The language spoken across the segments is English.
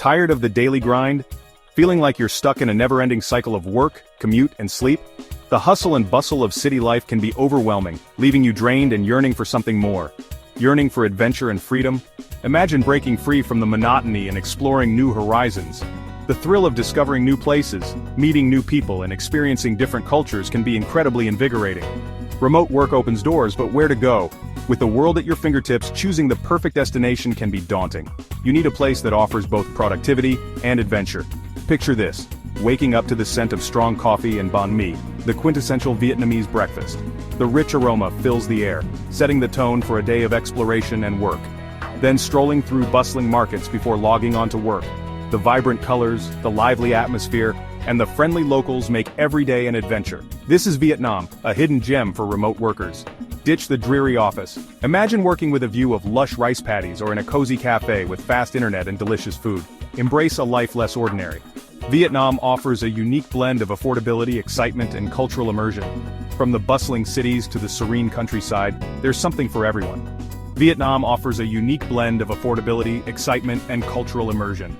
Tired of the daily grind? Feeling like you're stuck in a never-ending cycle of work, commute, and sleep? The hustle and bustle of city life can be overwhelming, leaving you drained and yearning for something more. Yearning for adventure and freedom? Imagine breaking free from the monotony and exploring new horizons. The thrill of discovering new places, meeting new people, and experiencing different cultures can be incredibly invigorating. Remote work opens doors, but where to go? With the world at your fingertips, choosing the perfect destination can be daunting. You need a place that offers both productivity and adventure. Picture this: waking up to the scent of strong coffee and banh mi, the quintessential Vietnamese breakfast. The rich aroma fills the air, setting the tone for a day of exploration and work. Then strolling through bustling markets before logging onto work. The vibrant colors, the lively atmosphere, and the friendly locals make every day an adventure. This is Vietnam, a hidden gem for remote workers. Ditch the dreary office. Imagine working with a view of lush rice paddies or in a cozy cafe with fast internet and delicious food. Embrace a life less ordinary. Vietnam offers a unique blend of affordability, excitement, and cultural immersion. From the bustling cities to the serene countryside, there's something for everyone. Vietnam offers a unique blend of affordability, excitement, and cultural immersion.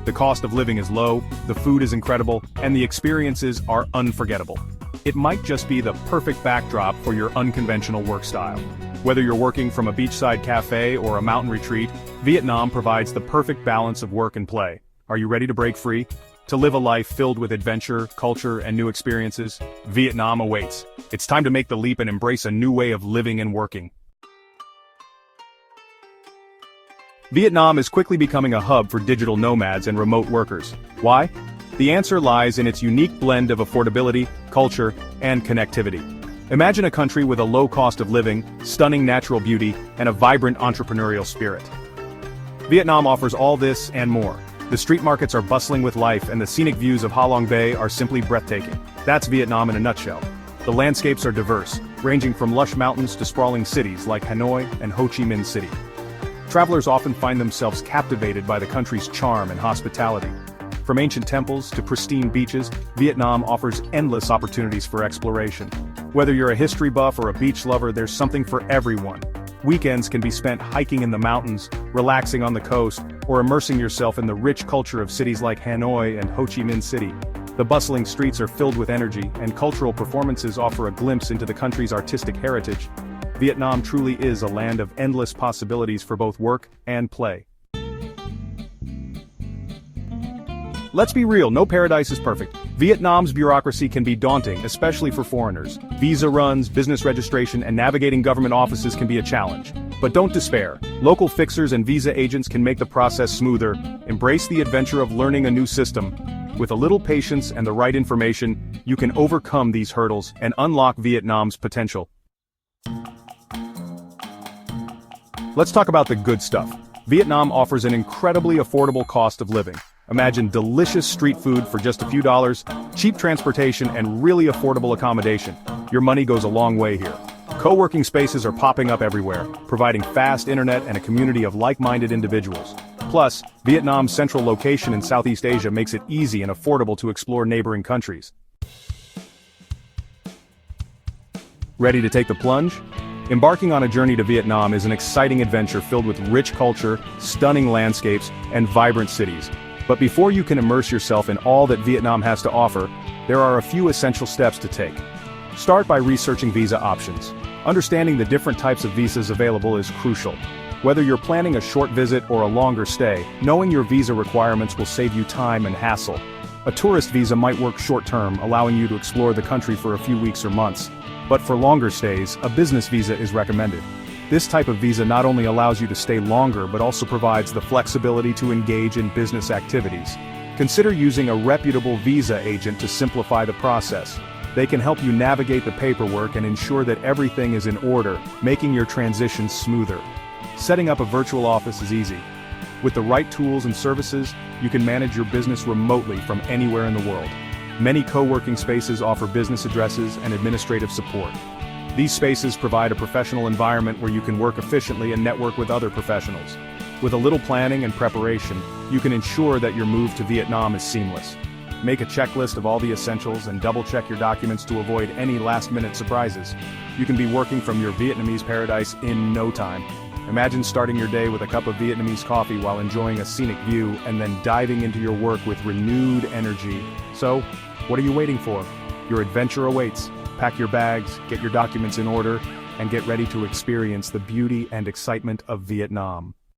The cost of living is low, the food is incredible, and the experiences are unforgettable. It might just be the perfect backdrop for your unconventional work style. Whether you're working from a beachside cafe or a mountain retreat, Vietnam provides the perfect balance of work and play. Are you ready to break free? To live a life filled with adventure, culture, and new experiences? Vietnam awaits. It's time to make the leap and embrace a new way of living and working. Vietnam is quickly becoming a hub for digital nomads and remote workers. Why? The answer lies in its unique blend of affordability, culture, and connectivity. Imagine a country with a low cost of living, stunning natural beauty, and a vibrant entrepreneurial spirit. Vietnam offers all this and more. The street markets are bustling with life, and the scenic views of Ha Long Bay are simply breathtaking. That's Vietnam in a nutshell. The landscapes are diverse, ranging from lush mountains to sprawling cities like Hanoi and Ho Chi Minh City. Travelers often find themselves captivated by the country's charm and hospitality. From ancient temples to pristine beaches, Vietnam offers endless opportunities for exploration. Whether you're a history buff or a beach lover, there's something for everyone. Weekends can be spent hiking in the mountains, relaxing on the coast, or immersing yourself in the rich culture of cities like Hanoi and Ho Chi Minh City. The bustling streets are filled with energy, and cultural performances offer a glimpse into the country's artistic heritage. Vietnam truly is a land of endless possibilities for both work and play. Let's be real, no paradise is perfect. Vietnam's bureaucracy can be daunting, especially for foreigners. Visa runs, business registration, and navigating government offices can be a challenge. But don't despair. Local fixers and visa agents can make the process smoother. Embrace the adventure of learning a new system. With a little patience and the right information, you can overcome these hurdles and unlock Vietnam's potential. Let's talk about the good stuff. Vietnam offers an incredibly affordable cost of living. Imagine delicious street food for just a few dollars, cheap transportation, and really affordable accommodation. Your money goes a long way here. Co-working spaces are popping up everywhere, providing fast internet and a community of like-minded individuals. Plus, Vietnam's central location in Southeast Asia makes it easy and affordable to explore neighboring countries. Ready to take the plunge? Embarking on a journey to Vietnam is an exciting adventure filled with rich culture, stunning landscapes, and vibrant cities. But before you can immerse yourself in all that Vietnam has to offer, there are a few essential steps to take. Start by researching visa options. Understanding the different types of visas available is crucial. Whether you're planning a short visit or a longer stay, knowing your visa requirements will save you time and hassle. A tourist visa might work short-term, allowing you to explore the country for a few weeks or months. But for longer stays, a business visa is recommended. This type of visa not only allows you to stay longer but also provides the flexibility to engage in business activities. Consider using a reputable visa agent to simplify the process. They can help you navigate the paperwork and ensure that everything is in order, making your transition smoother. Setting up a virtual office is easy. With the right tools and services, you can manage your business remotely from anywhere in the world. Many co-working spaces offer business addresses and administrative support. These spaces provide a professional environment where you can work efficiently and network with other professionals. With a little planning and preparation, you can ensure that your move to Vietnam is seamless. Make a checklist of all the essentials and double-check your documents to avoid any last-minute surprises. You can be working from your Vietnamese paradise in no time. Imagine starting your day with a cup of Vietnamese coffee while enjoying a scenic view and then diving into your work with renewed energy. So, what are you waiting for? Your adventure awaits. Pack your bags, get your documents in order, and get ready to experience the beauty and excitement of Vietnam.